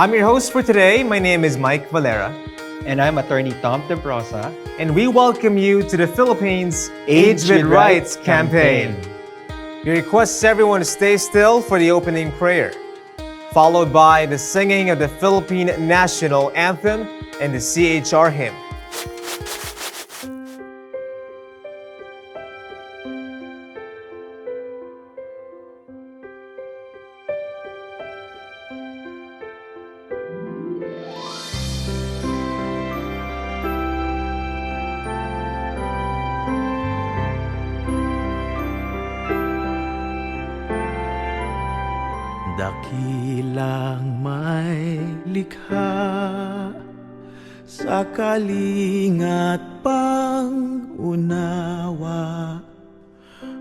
I'm your host for today. My name is Mike Valera. And I'm Attorney Tom Tebrosa. And we welcome you to the Philippines Age with Rights campaign. We request everyone to stay still for the opening prayer, followed by the singing of the Philippine National Anthem and the CHR hymn. Dakilang may likha sa kalingat pang-unawa,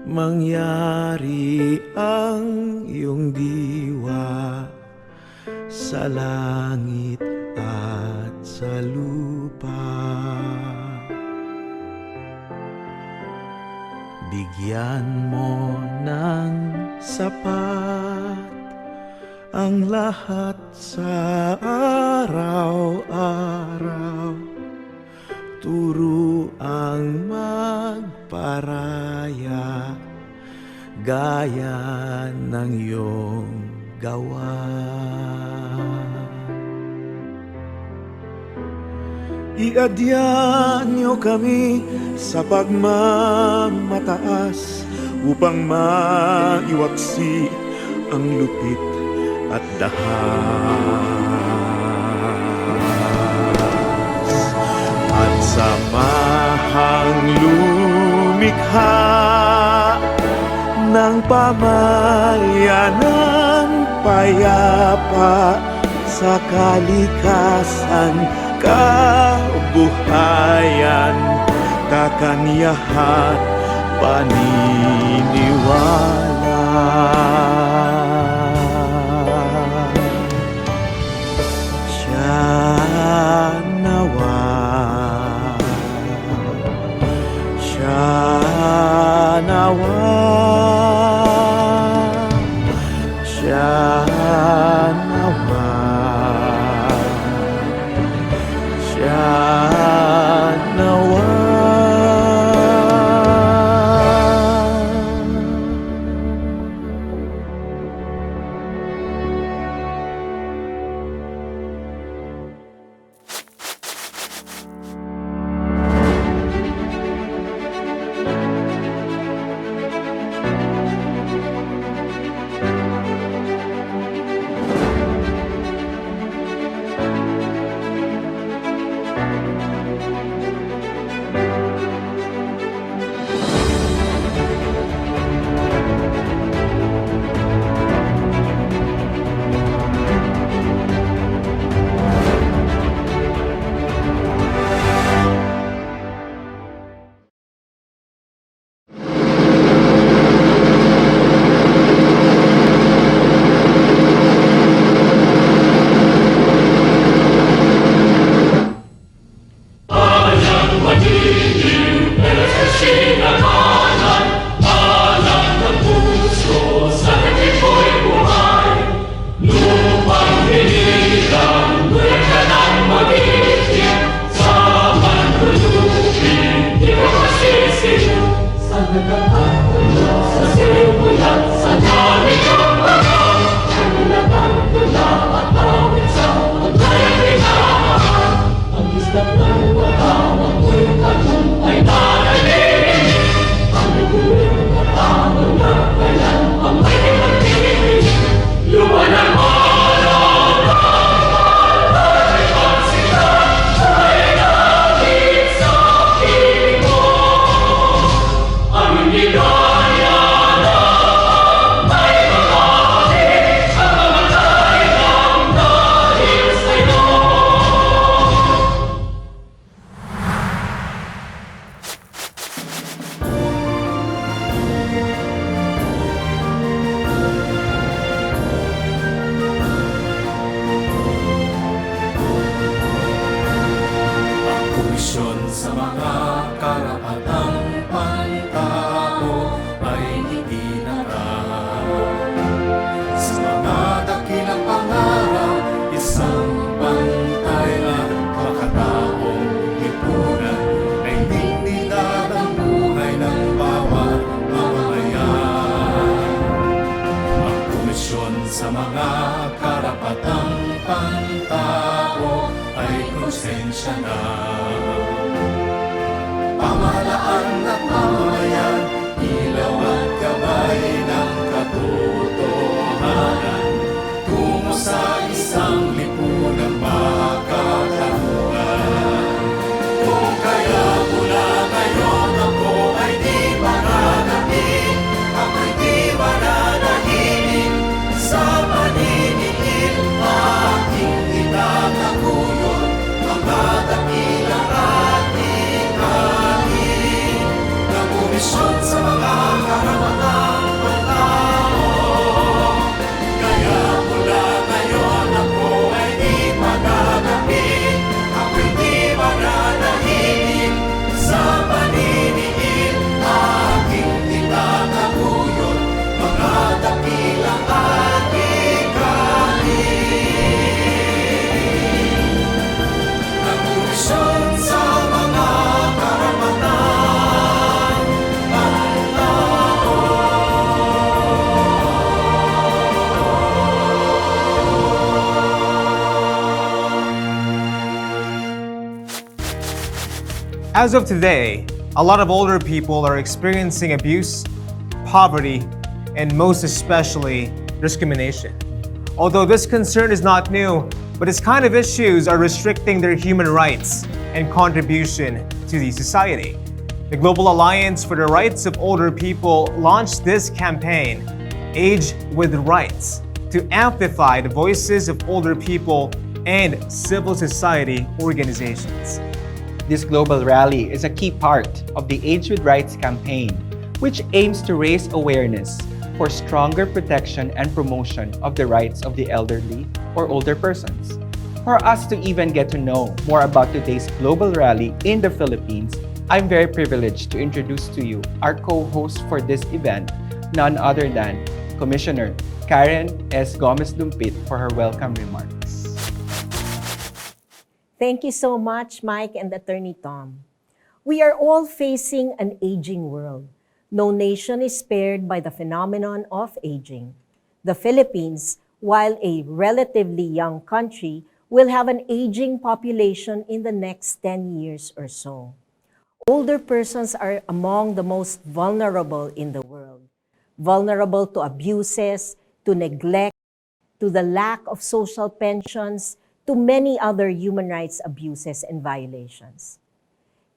mangyari ang iyong diwa sa langit at sa lupa. Bigyan mo ng sapat ang lahat sa araw-araw, turo ang magparaya, gaya ng iyong gawa. Iadyan niyo kami sa pagmamataas upang maiwaksi ang lupit at dahas, at samahang lumikha ng pamayanan payapa sa kalikasan, kabuhayan, kakanyahan, paniniwala. Sa mga dakilang pangarap, isang Pamahalaan at mamayan, ilaw at gabay ng katotohanan, tungo sa isang lipunang makakaluhan. Kung kaya mula ngayon ako ay di mananahimik, ako'y di mananahimik sa paniniil, aking itataguyod mga dakilang ating komisyon sa mga karamanang pagtao. Kaya mula ngayon ako ay di mananahimik, ako'y di mananahimik sa paniniil, aking itataguyod mga dakilang adhikain ng komisyon sa mga karamanang pagtao. As of today, a lot of older people are experiencing abuse, poverty, and most especially discrimination. Although this concern is not new, but its kind of issues are restricting their human rights and contribution to the society. The Global Alliance for the Rights of Older People launched this campaign, Age with Rights, to amplify the voices of older people and civil society organizations. This global rally is a key part of the Age with Rights campaign, which aims to raise awareness for stronger protection and promotion of the rights of the elderly or older persons. For us to even get to know more about today's global rally in the Philippines, I'm very privileged to introduce to you our co-host for this event, none other than Commissioner Karen S. Gomez-Dumpit for her welcome remarks. Thank you so much, Mike and Attorney Tom. We are all facing an aging world. No nation is spared by the phenomenon of aging. The Philippines, while a relatively young country, will have an aging population in the next 10 years or so. Older persons are among the most vulnerable in the world. Vulnerable to abuses, to neglect, to the lack of social pensions, to many other human rights abuses and violations.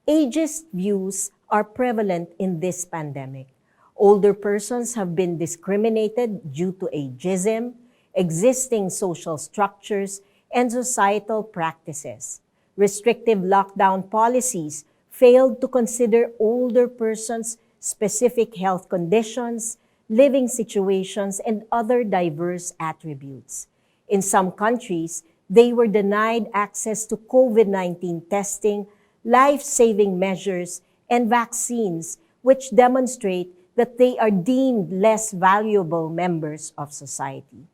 Ageist views are prevalent in this pandemic. Older persons have been discriminated due to ageism, existing social structures, and societal practices. Restrictive lockdown policies failed to consider older persons' specific health conditions, living situations, and other diverse attributes. In some countries, they were denied access to COVID-19 testing, life-saving measures, and vaccines, which demonstrate that they are deemed less valuable members of society.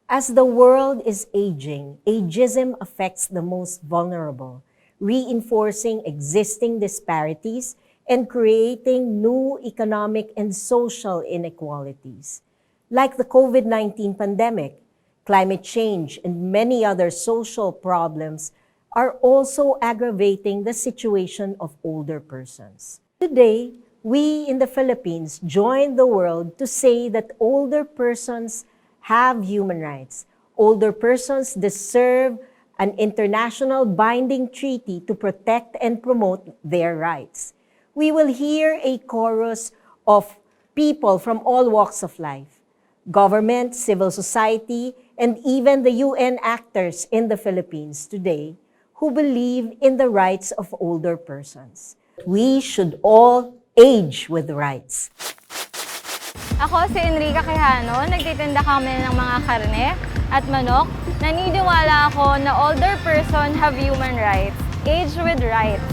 As the world is aging, ageism affects the most vulnerable, reinforcing existing disparities and creating new economic and social inequalities. Like the COVID-19 pandemic, climate change, and many other social problems are also aggravating the situation of older persons. Today, we in the Philippines join the world to say that older persons have human rights. Older persons deserve an international binding treaty to protect and promote their rights. We will hear a chorus of people from all walks of life, government, civil society, and even the UN actors in the Philippines today who believe in the rights of older persons. We should all age with rights. Ako si Enrica Quijano, nagtitinda kami ng mga karne at manok. Naniniwala ako na older person have human rights. Age with rights.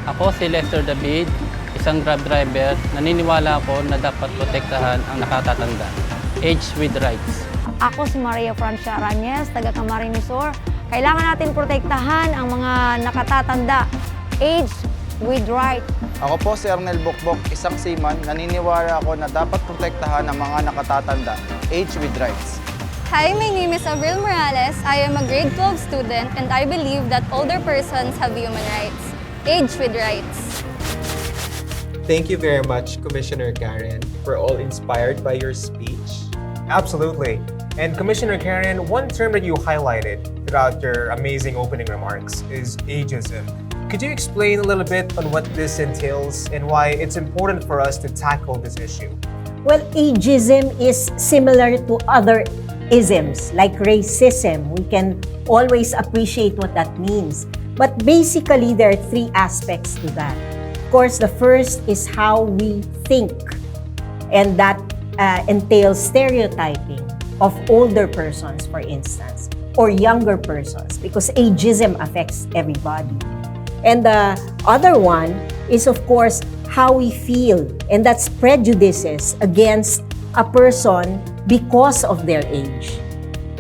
Ako si Lester David, isang grab driver. Naniniwala ako na dapat protektahan ang nakatatanda. Age with rights. Ako si Maria Francia Arañez, taga Camarines Sur. Kailangan natin protektahan ang mga nakatatanda. Age with right. Ako po si Arnel Bokbok, isang seaman. Naniniwala ako na dapat protektahan ang mga nakatatanda. Age with rights. Hi, my name is Avril Morales. I am a grade 12 student and I believe that older persons have human rights. Age with rights. Thank you very much, Commissioner Karen. We're all inspired by your speech. Absolutely. And Commissioner Karen, one term that you highlighted throughout your amazing opening remarks is ageism. Could you explain a little bit on what this entails and why it's important for us to tackle this issue? Well, ageism is similar to other isms like racism. We can always appreciate what that means. But basically, there are three aspects to that. Of course, the first is how we think, and that entails stereotyping of older persons, for instance, or younger persons, because ageism affects everybody. And the other one is, of course, how we feel, and that's prejudices against a person because of their age.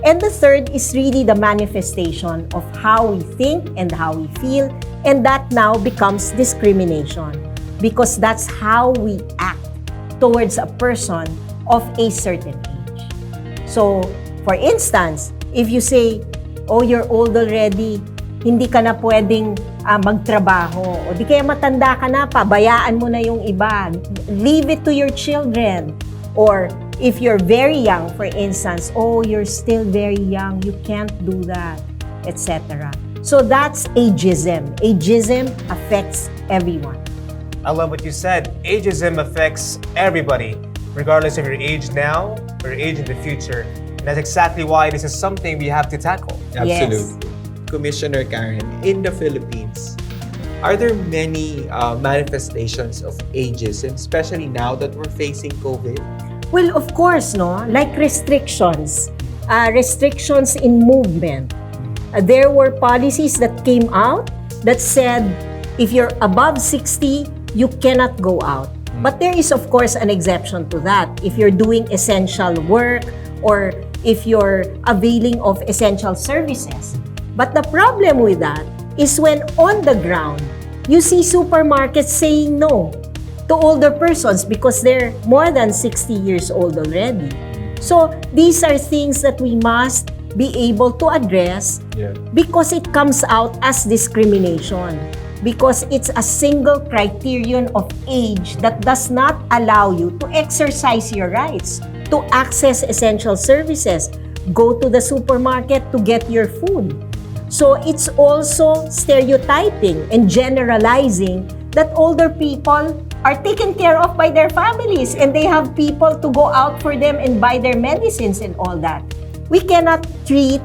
And the third is really the manifestation of how we think and how we feel, and that now becomes discrimination because that's how we act towards a person of a certain age. So, for instance, if you say, oh, you're old already, hindi ka na pwedeng magtrabaho, o di kaya matanda ka na, pabayaan mo na yung iba, leave it to your children. Or if you're very young, for instance, oh, you're still very young, you can't do that, etc. So that's ageism. Ageism affects everyone. I love what you said. Ageism affects everybody, regardless of your age now or your age in the future. And that's exactly why this is something we have to tackle. Absolutely. Commissioner Karen, in the Philippines, are there many manifestations of ageism, especially now that we're facing COVID? Well, of course, no? Like restrictions. Restrictions in movement. There were policies that came out that said if you're above 60, you cannot go out. But there is, of course, an exception to that. If you're doing essential work or if you're availing of essential services. But the problem with that is when on the ground, you see supermarkets saying no to older persons because they're more than 60 years old already. So these are things that we must be able to address because it comes out as discrimination. Because it's a single criterion of age that does not allow you to exercise your rights, to access essential services, go to the supermarket to get your food. So it's also stereotyping and generalizing that older people are taken care of by their families and they have people to go out for them and buy their medicines and all that. We cannot treat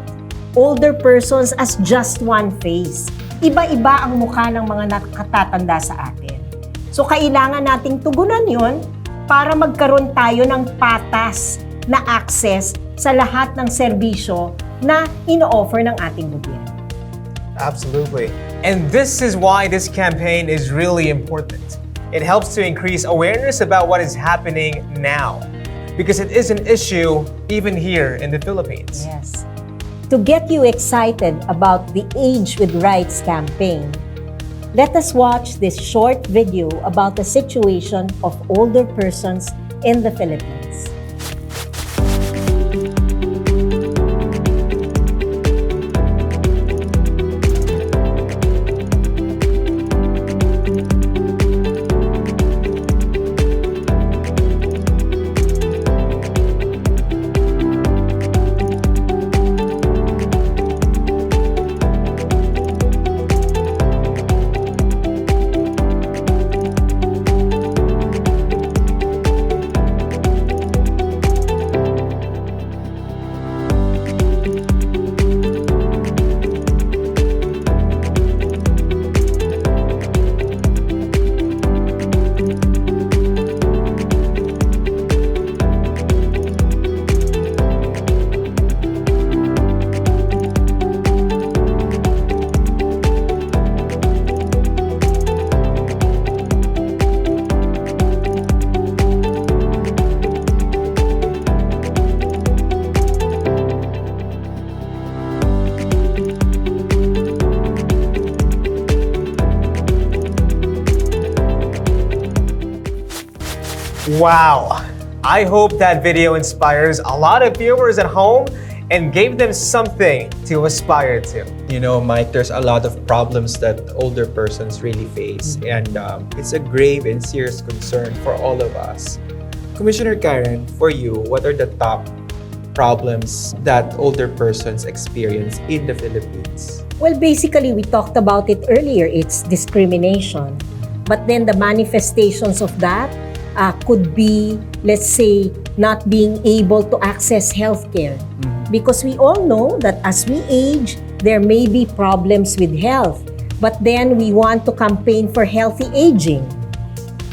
older persons as just one face. Iba-iba ang mukha ng mga nakatatanda sa atin. So kailangan nating tugunan yun para magkaroon tayo ng patas na access sa lahat ng serbisyo na ino-offer ng ating gobyerno. Absolutely. And this is why this campaign is really important. It helps to increase awareness about what is happening now, because it is an issue even here in the Philippines. Yes. To get you excited about the Age with Rights campaign, let us watch this short video about the situation of older persons in the Philippines. Wow! I hope that video inspires a lot of viewers at home and gave them something to aspire to. You know, Mike, there's a lot of problems that older persons really face, and it's a grave and serious concern for all of us. Commissioner Karen, for you, what are the top problems that older persons experience in the Philippines? Well, basically, we talked about it earlier. It's discrimination. But then the manifestations of that could be, let's say, not being able to access healthcare. Because we all know that as we age, there may be problems with health. But then we want to campaign for healthy aging.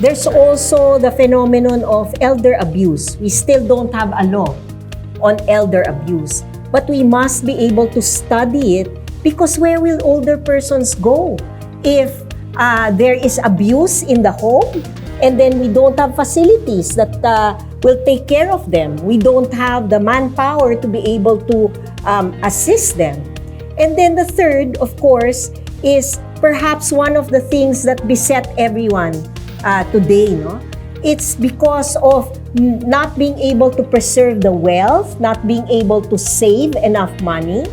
There's also the phenomenon of elder abuse. We still don't have a law on elder abuse. But we must be able to study it, because where will older persons go if there is abuse in the home and then we don't have facilities that will take care of them? We don't have the manpower to be able to assist them. And then the third, of course, is perhaps one of the things that beset everyone today, no? It's because of not being able to preserve the wealth, not being able to save enough money,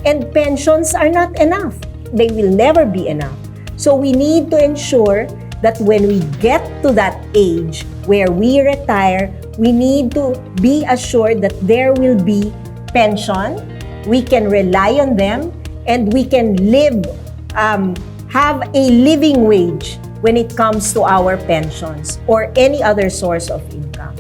and pensions are not enough. They will never be enough. So we need to ensure that when we get to that age where we retire, we need to be assured that there will be pension, we can rely on them, and we can live, have a living wage when it comes to our pensions or any other source of income.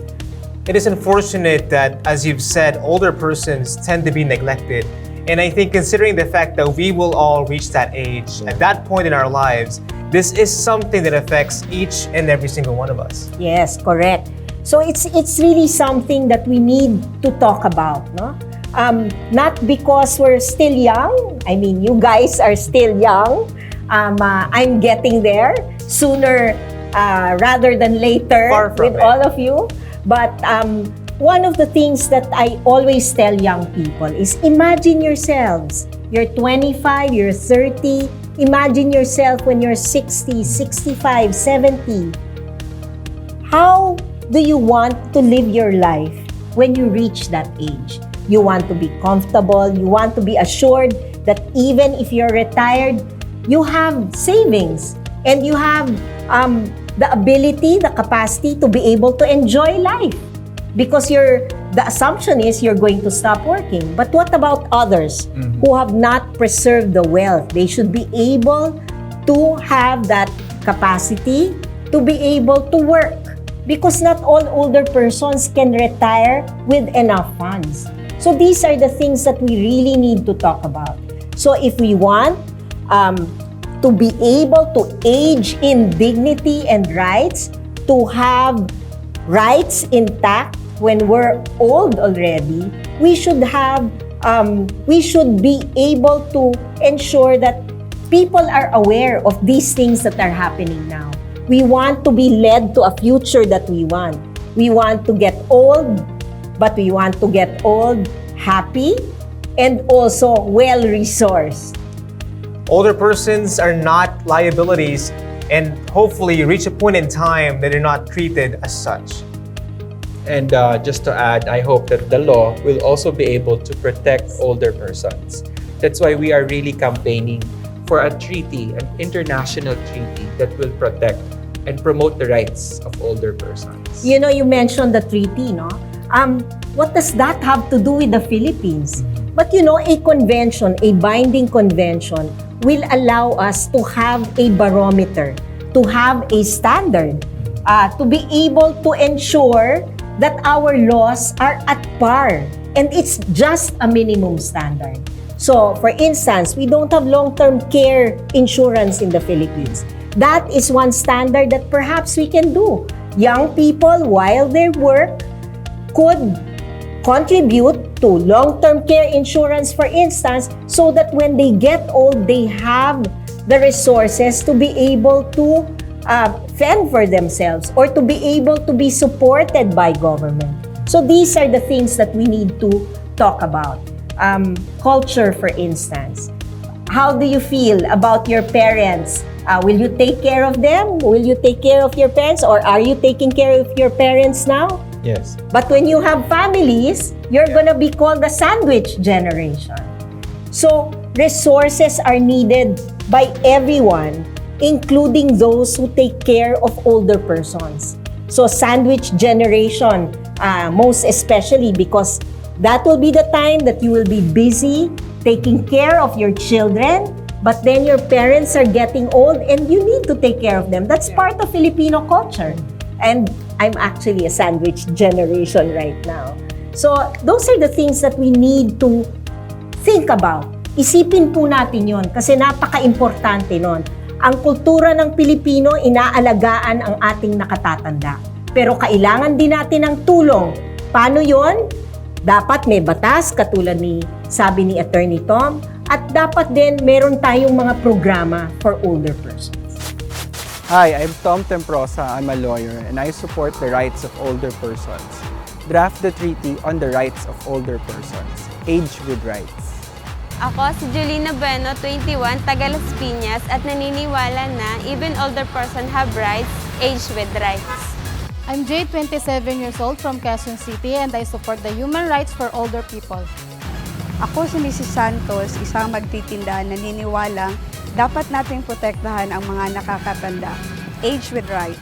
It is unfortunate that, as you've said, older persons tend to be neglected. And I think considering the fact that we will all reach that age, at that point in our lives, this is something that affects each and every single one of us. Yes, correct. So it's really something that we need to talk about, no? Not because we're still young. I mean, you guys are still young. I'm getting there sooner rather than later with all of you. But one of the things that I always tell young people is imagine yourselves. You're 25, you're 30. Imagine yourself when you're 60, 65, 70. How do you want to live your life when you reach that age? You want to be comfortable. You want to be assured that even if you're retired, you have savings and you have the ability, the capacity to be able to enjoy life. Because the assumption is you're going to stop working. But what about others who have not preserved the wealth? They should be able to have that capacity to be able to work. Because not all older persons can retire with enough funds. So these are the things that we really need to talk about. So if we want to be able to age in dignity and rights, to have rights intact when we're old already, we should be able to ensure that people are aware of these things that are happening now. We want to be led to a future that we want. We want to get old, but we want to get old happy and also well-resourced. Older persons are not liabilities and hopefully reach a point in time that they're not treated as such. And just to add, I hope that the law will also be able to protect older persons. That's why we are really campaigning for a treaty, an international treaty that will protect and promote the rights of older persons. You know, you mentioned the treaty, no? What does that have to do with the Philippines? But you know, a convention, a binding convention, will allow us to have a barometer, to have a standard, to be able to ensure that our laws are at par. And it's just a minimum standard. So, for instance, we don't have long-term care insurance in the Philippines. That is one standard that perhaps we can do. Young people, while they work, could contribute to long-term care insurance, for instance, so that when they get old, they have the resources to be able to fend for themselves or to be able to be supported by government. So these are the things that we need to talk about. Culture, for instance. How do you feel about your parents? Will you take care of them? Will you take care of your parents? Or are you taking care of your parents now? Yes. But when you have families, you're gonna be called the sandwich generation. So, resources are needed by everyone, including those who take care of older persons. So, sandwich generation, most especially because that will be the time that you will be busy taking care of your children, but then your parents are getting old and you need to take care of them. That's part of Filipino culture. And I'm actually a sandwich generation right now. So, those are the things that we need to think about. Isipin po natin yon kasi napaka-importante nun. Ang kultura ng Pilipino, inaalagaan ang ating nakatatanda. Pero kailangan din natin ng tulong. Paano yon? Dapat may batas, katulad ni sabi ni Attorney Tom, at dapat din meron tayong mga programa for older persons. Hi, I'm Tom Temprosa. I'm a lawyer and I support the rights of older persons. Draft the Treaty on the Rights of Older Persons. Age with Rights. Ako si Julina Bueno, 21, taga Las Piñas at naniniwala na even older person have rights, age with rights. I'm Jade, 27 years old from Quezon City and I support the human rights for older people. Ako si Mrs. Santos, isang magtitinda naniniwalang dapat nating protektahan ang mga nakakatanda. Age with rights.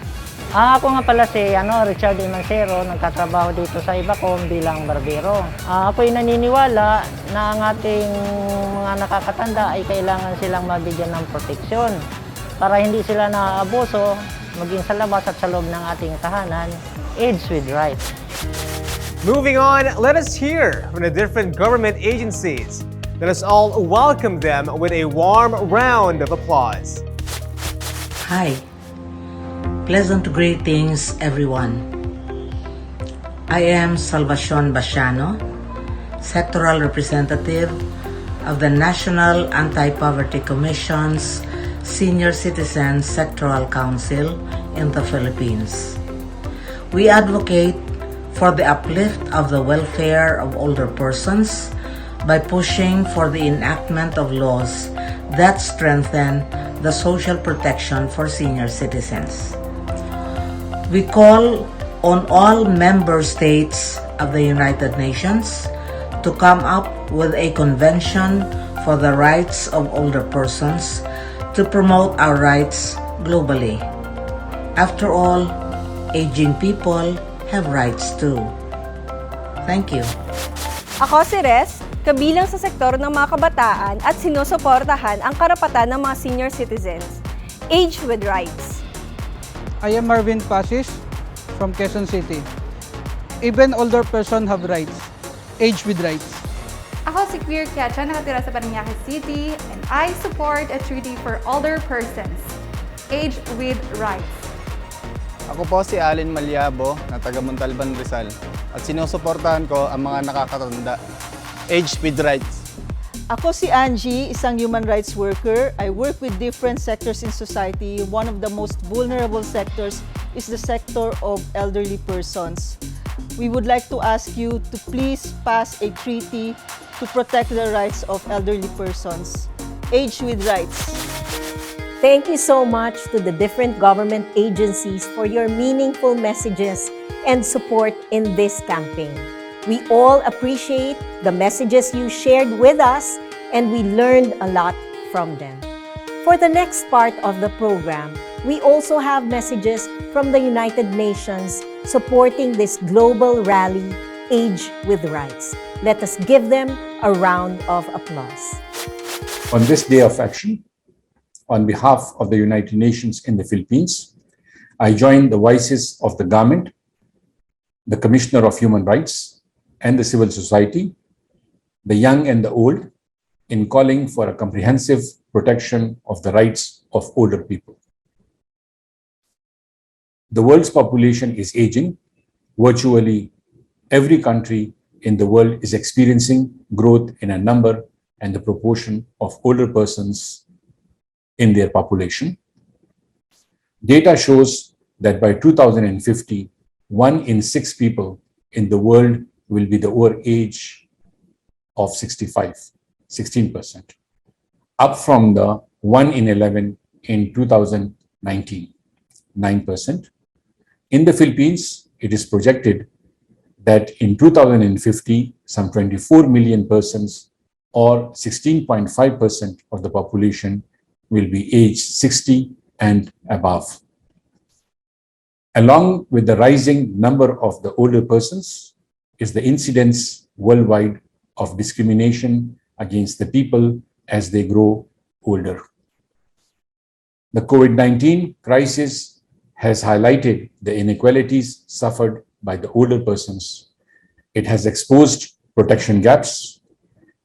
Ako nga pala si Richard Imancero, nagtatrabaho dito sa Ibacom bilang barbero. Ako'y naniniwala na ang ating mga nakakatanda ay kailangan silang mabigyan ng proteksyon para hindi sila naaabuso maging sa labas at sa loob ng ating tahanan. Age with rights. Moving on, let us hear from the different government agencies. Let us all welcome them with a warm round of applause. Hi. Pleasant greetings, everyone. I am Salvacion Basiano, Sectoral Representative of the National Anti-Poverty Commission's Senior Citizens Sectoral Council in the Philippines. We advocate for the uplift of the welfare of older persons by pushing for the enactment of laws that strengthen the social protection for senior citizens. We call on all member states of the United Nations to come up with a convention for the rights of older persons to promote our rights globally. After all, aging people have rights too. Thank you. Ako si Res, kabilang sa sektor ng mga kabataan at sinusuportahan ang karapatan ng mga senior citizens. Age with rights. I am Marvin Pasis from Quezon City. Even older person have rights. Age with rights. Ako si Queer Ketcha, nakatira sa Parañaque City and I support a treaty for older persons. Age with rights. Ako po si Alin Malyabo, na taga Montalban, Rizal. At sinusuportahan ko ang mga nakakatanda. Age with rights. Ako si Angie, isang human rights worker. I work with different sectors in society. One of the most vulnerable sectors is the sector of elderly persons. We would like to ask you to please pass a treaty to protect the rights of elderly persons. Age with rights. Thank you so much to the different government agencies for your meaningful messages and support in this campaign. We all appreciate the messages you shared with us and we learned a lot from them. For the next part of the program, we also have messages from the United Nations supporting this global rally, Age with Rights. Let us give them a round of applause. On this day of action, on behalf of the United Nations in the Philippines, I join the voices of the government, the Commissioner of Human Rights, and the civil society, the young and the old, in calling for a comprehensive protection of the rights of older people. The world's population is aging. Virtually every country in the world is experiencing growth in a number and the proportion of older persons in their population. Data shows that by 2050, 1 in 6 people in the world will be the over age of 65, 16%, up from the 1 in 11 in 2019, 9%. In the Philippines, it is projected that in 2050, some 24 million persons or 16.5% of the population will be aged 60 and above. Along with the rising number of the older persons is the incidence worldwide of discrimination against the people as they grow older. The COVID-19 crisis has highlighted the inequalities suffered by the older persons. It has exposed protection gaps,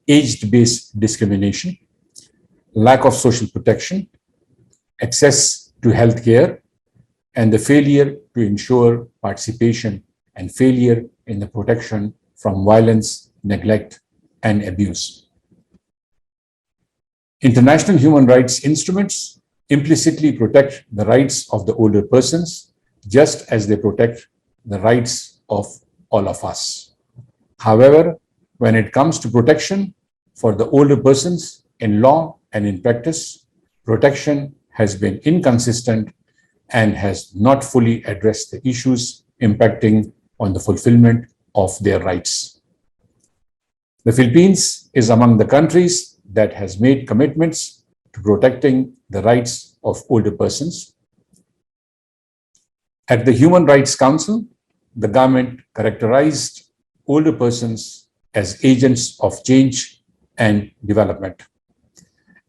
age-based discrimination, lack of social protection, access to health care, and the failure to ensure participation and failure in the protection from violence, neglect, and abuse. International human rights instruments implicitly protect the rights of the older persons, just as they protect the rights of all of us. However, when it comes to protection for the older persons in law and in practice, protection has been inconsistent and has not fully addressed the issues impacting on the fulfillment of their rights. The Philippines is among the countries that has made commitments to protecting the rights of older persons. At the Human Rights Council, the government characterized older persons as agents of change and development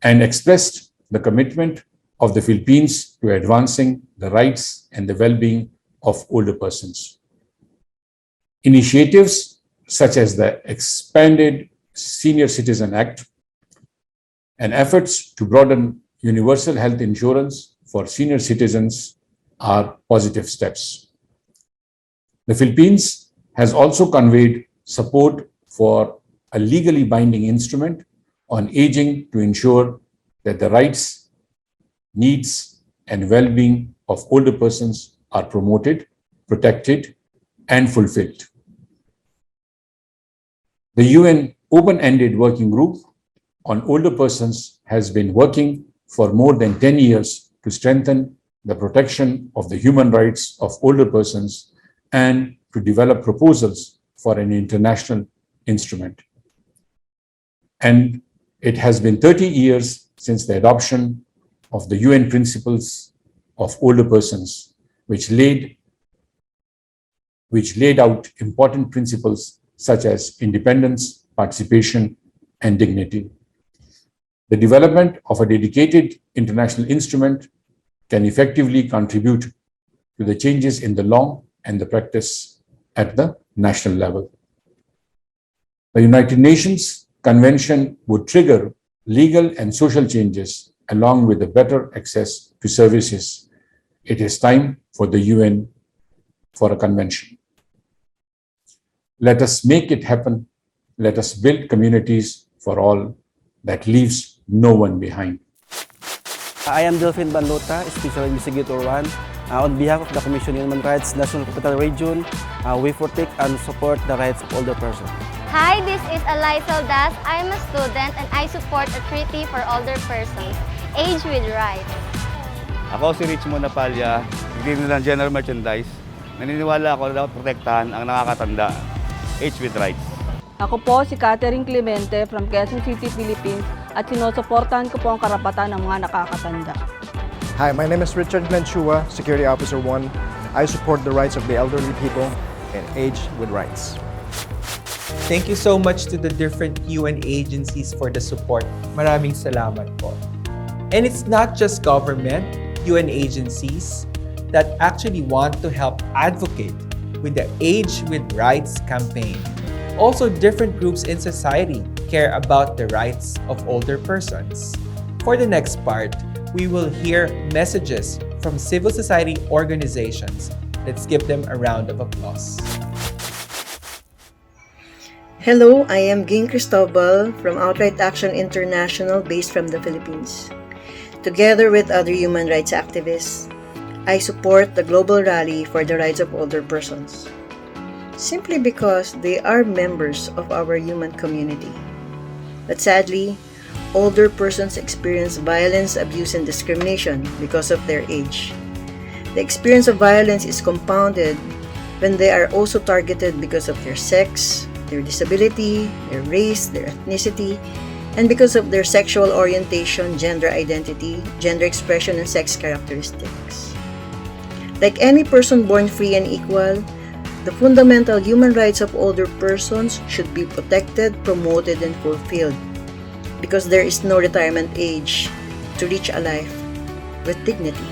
and expressed the commitment of the Philippines to advancing the rights and the well-being of older persons. Initiatives such as the expanded Senior Citizen Act and efforts to broaden universal health insurance for senior citizens are positive steps. The Philippines has also conveyed support for a legally binding instrument on aging to ensure that the rights, needs, and well-being of older persons are promoted, protected, and fulfilled. The UN Open-Ended Working Group on Older Persons has been working for more than 10 years to strengthen the protection of the human rights of older persons and to develop proposals for an international instrument. And it has been 30 years since the adoption of the UN Principles of Older Persons, which laid out important principles such as independence, participation, and dignity. The development of a dedicated international instrument can effectively contribute to the changes in the law and the practice at the national level. The United Nations Convention would trigger legal and social changes along with the better access to services. It is time for the UN for a convention. Let us make it happen. Let us build communities for all that leaves no one behind. I am Delphine Banlota, Special Investigator 1. On behalf of the Commission on Human Rights National Capital Region, we protect and support the rights of older persons. Hi, this is Eliza Das. I am a student and I support a treaty for older persons, Age with Rights. Ako si Richmond Napalya, nagtitinda ng general merchandise. Naniniwala ako na dapat protektahan ang nakakatanda, Age with Rights. Ako po si Catherine Clemente from Quezon City, Philippines at sinusuportahan ko po ang karapatan ng mga nakakatanda. Hi, my name is Richard Menchua, Security Officer 1. I support the rights of the elderly people and Age with Rights. Thank you so much to the different UN agencies for the support. Maraming salamat po. And it's not just government, UN agencies that actually want to help advocate with the Age with Rights campaign. Also, different groups in society care about the rights of older persons. For the next part, we will hear messages from civil society organizations. Let's give them a round of applause. Hello, I am Ging Cristobal from Outright Action International based from the Philippines. Together with other human rights activists, I support the global rally for the rights of older persons, simply because they are members of our human community. But sadly, older persons experience violence, abuse, and discrimination because of their age. The experience of violence is compounded when they are also targeted because of their sex, their disability, their race, their ethnicity, and because of their sexual orientation, gender identity, gender expression, and sex characteristics. Like any person born free and equal, the fundamental human rights of older persons should be protected, promoted, and fulfilled because there is no retirement age to reach a life with dignity.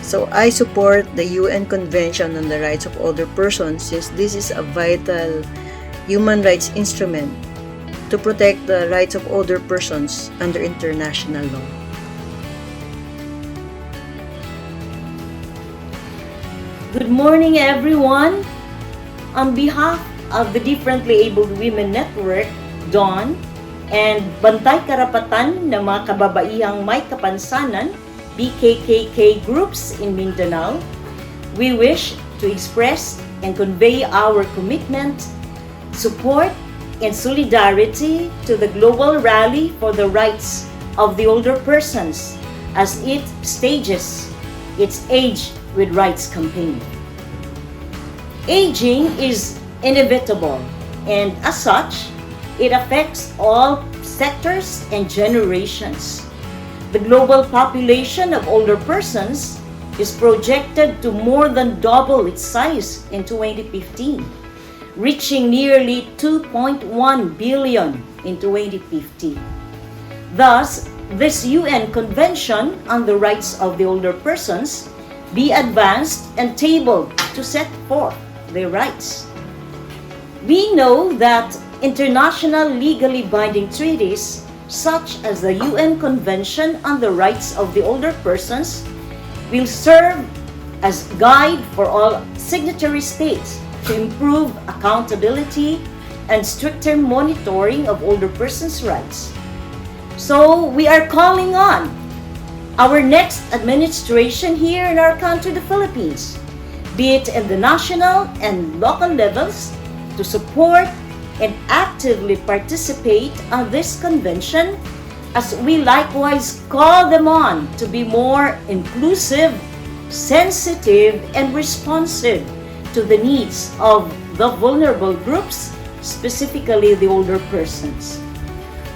So I support the UN Convention on the Rights of Older Persons since this is a vital human rights instrument to protect the rights of older persons under international law. Good morning, everyone. On behalf of the Differently Abled Women Network, DAWN, and Bantay Karapatan ng mga kababaihang may kapansanan, BKKK groups in Mindanao, we wish to express and convey our commitment, support, and solidarity to the global rally for the rights of the older persons as it stages its Age with Rights campaign. Aging is inevitable, and as such, it affects all sectors and generations. The global population of older persons is projected to more than double its size in 2015, reaching nearly 2.1 billion in 2050. Thus, this UN Convention on the Rights of the Older Persons be advanced and tabled to set forth their rights. We know that international legally binding treaties such as the UN Convention on the Rights of the Older Persons will serve as guide for all signatory states to improve accountability and stricter monitoring of older persons' rights. So we are calling on our next administration here in our country, the Philippines, be it at the national and local levels, to support and actively participate on this convention, as we likewise call them on to be more inclusive, sensitive, and responsive to the needs of the vulnerable groups, specifically the older persons.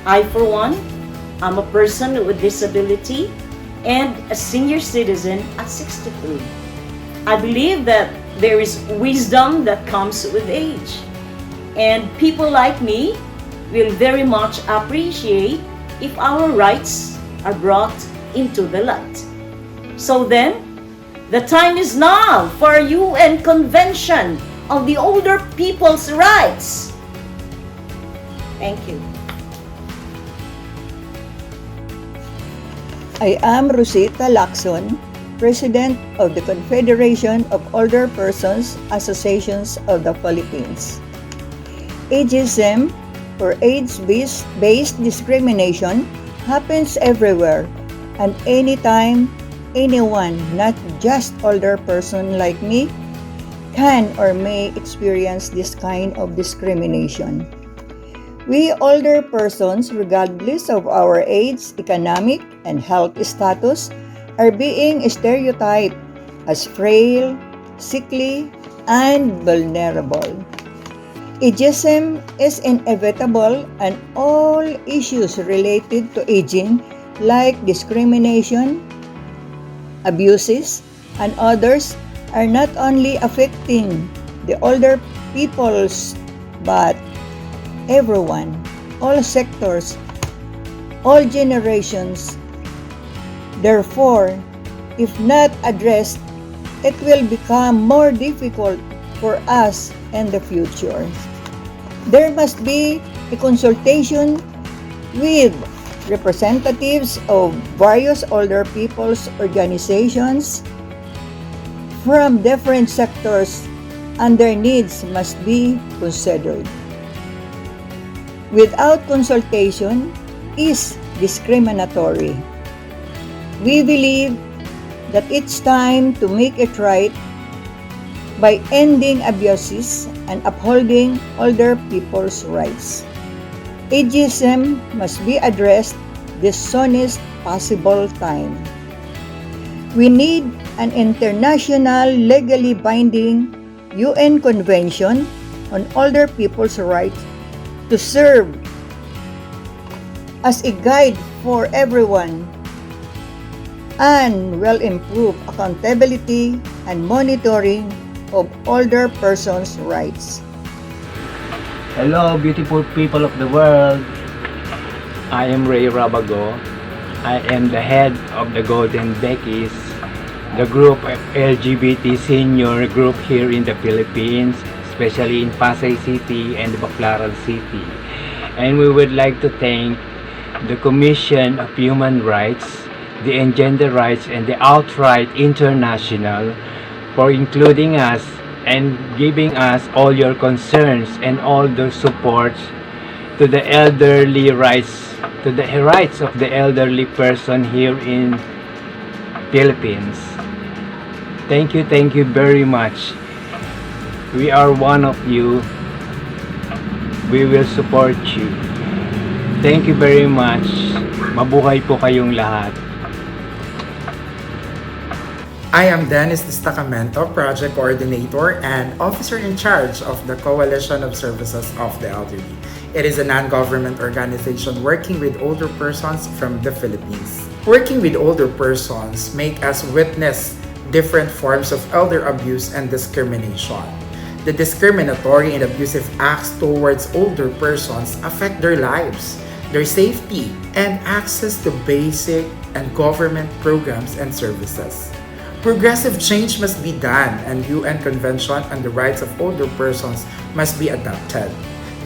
I, for one, am a person with disability and a senior citizen at 63. I believe that there is wisdom that comes with age, and people like me will very much appreciate if our rights are brought into the light. So then, the time is now for a UN Convention of the Older People's Rights. Thank you. I am Rosita Lacson, President of the Confederation of Older Persons Associations of the Philippines. Ageism, or age-based discrimination, happens everywhere and anytime anyone, not just older person like me, can or may experience this kind of discrimination. We older persons, regardless of our age, economic, and health status, are being stereotyped as frail, sickly, and vulnerable. Ageism is inevitable, and all issues related to aging, like discrimination, abuses, and others, are not only affecting the older peoples, but everyone, all sectors, all generations. Therefore, if not addressed, it will become more difficult for us in the future. There must be a consultation with representatives of various older people's organizations from different sectors, and their needs must be considered. Without consultation is discriminatory. We believe that it's time to make it right by ending abuses and upholding older people's rights. Ageism must be addressed the soonest possible time. We need an international legally binding UN Convention on Older People's Rights to serve as a guide for everyone and will improve accountability and monitoring of older persons' rights. Hello, beautiful people of the world. I am Ray Rabago. I am the head of the Golden Beckies, the group of LGBT senior group here in the Philippines, especially in Pasay City and Baclaran City. And we would like to thank the Commission of Human Rights, the Engender Rights, and the Outright International for including us and giving us all your concerns and all the support to the elderly rights, to the rights of the elderly person here in Philippines. Thank you very much. We are one of you. We will support you. Thank you very much. Mabuhay po kayong lahat. I am Dennis Destacamento, Project Coordinator and Officer in charge of the Coalition of Services of the Elderly. It is a non-government organization working with older persons from the Philippines. Working with older persons make us witness different forms of elder abuse and discrimination. The discriminatory and abusive acts towards older persons affect their lives, their safety, and access to basic and government programs and services. Progressive change must be done, and UN Convention on the Rights of Older Persons must be adopted.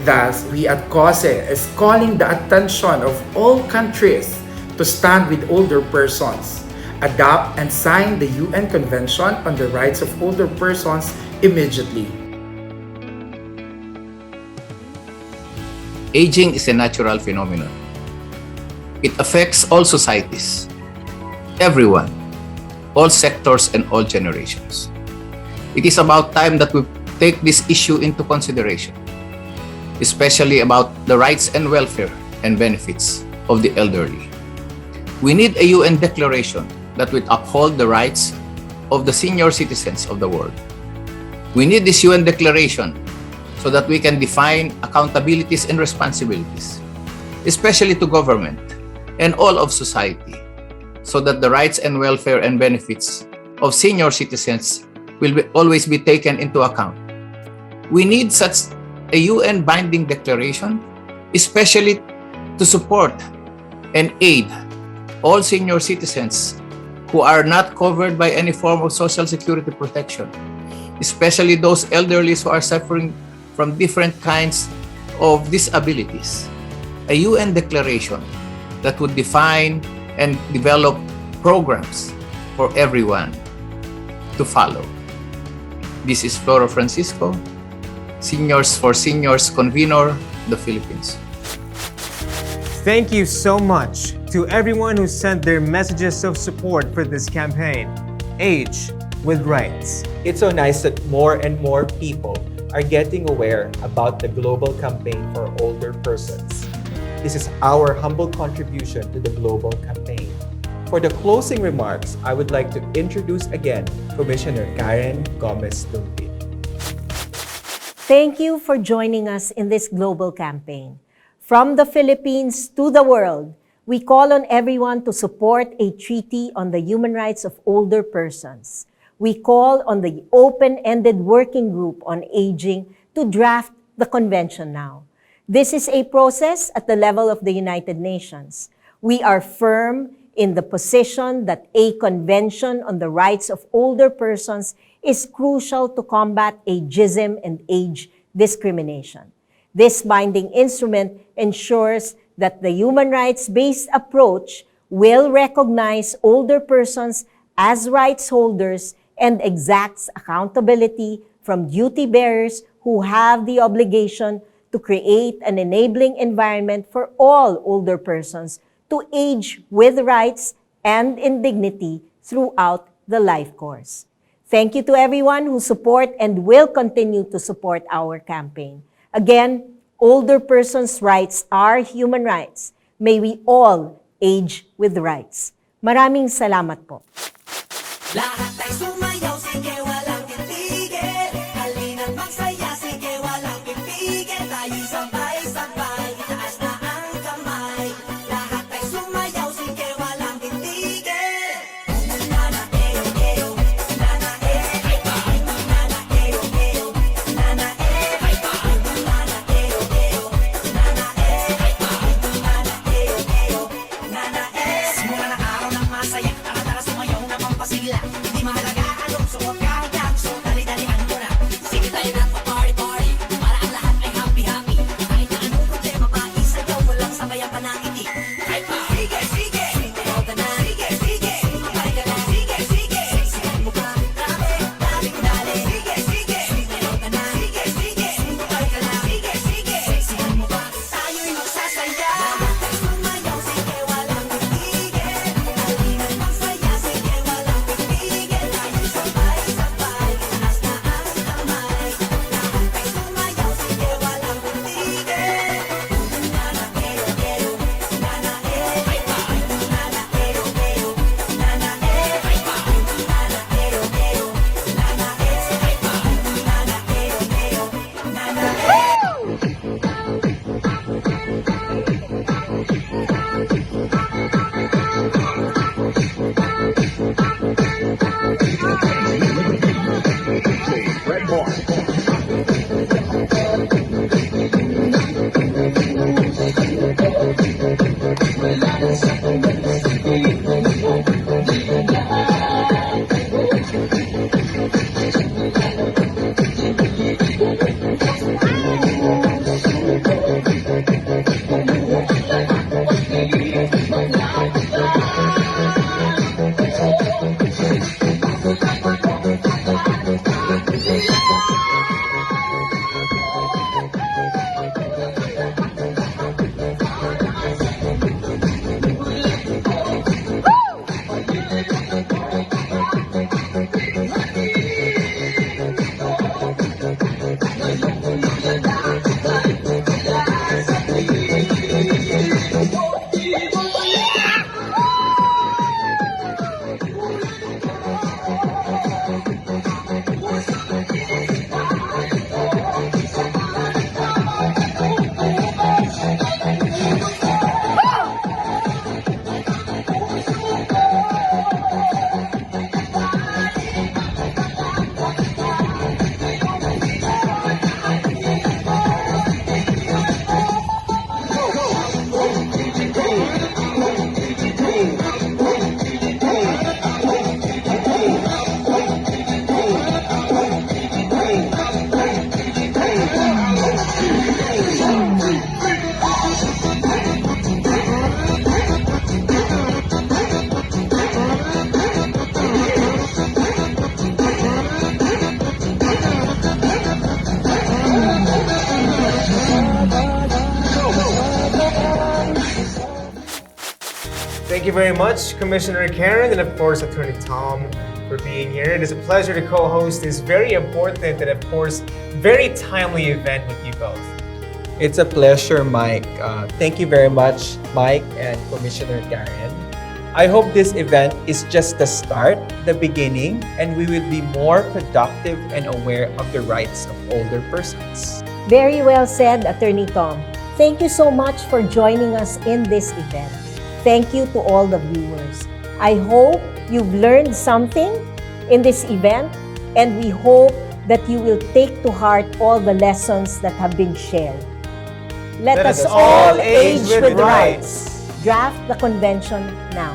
Thus, we at COSE is calling the attention of all countries to stand with older persons, adopt and sign the UN Convention on the Rights of Older Persons immediately. Aging is a natural phenomenon. It affects all societies, everyone, all sectors and all generations. It is about time that we take this issue into consideration, especially about the rights and welfare and benefits of the elderly. We need a UN declaration that will uphold the rights of the senior citizens of the world. We need this UN declaration so that we can define accountabilities and responsibilities, especially to government and all of society, so that the rights and welfare and benefits of senior citizens will always be taken into account. We need such a UN binding declaration, especially to support and aid all senior citizens who are not covered by any form of social security protection, especially those elderly who are suffering from different kinds of disabilities. A UN declaration that would define and develop programs for everyone to follow. This is Floro Francisco, Seniors for Seniors Convener, the Philippines. Thank you so much to everyone who sent their messages of support for this campaign, Age with Rights. It's so nice that more and more people are getting aware about the global campaign for older persons. This is our humble contribution to the global campaign. For the closing remarks, I would like to introduce again Commissioner Karen Gomez-Tumpin. Thank you for joining us in this global campaign. From the Philippines to the world, we call on everyone to support a treaty on the human rights of older persons. We call on the open-ended working group on aging to draft the convention now. This is a process at the level of the United Nations. We are firm in the position that a convention on the rights of older persons is crucial to combat ageism and age discrimination. This binding instrument ensures that the human rights-based approach will recognize older persons as rights holders and exacts accountability from duty bearers who have the obligation to create an enabling environment for all older persons to age with rights and in dignity throughout the life course. Thank you to everyone who support and will continue to support our campaign. Again, older persons' rights are human rights. May we all age with rights. Maraming salamat po. Lahat ay sumayaw, sige walang titigil. Thank you very much, Commissioner Karen, and of course, Attorney Tom, for being here. It is a pleasure to co-host this very important and, of course, very timely event with you both. It's a pleasure, Mike. Thank you very much, Mike and Commissioner Karen. I hope this event is just the start, the beginning, and we will be more productive and aware of the rights of older persons. Very well said, Attorney Tom. Thank you so much for joining us in this event. Thank you to all the viewers. I hope you've learned something in this event, and we hope that you will take to heart all the lessons that have been shared. Let us all age with rights. Draft the convention now.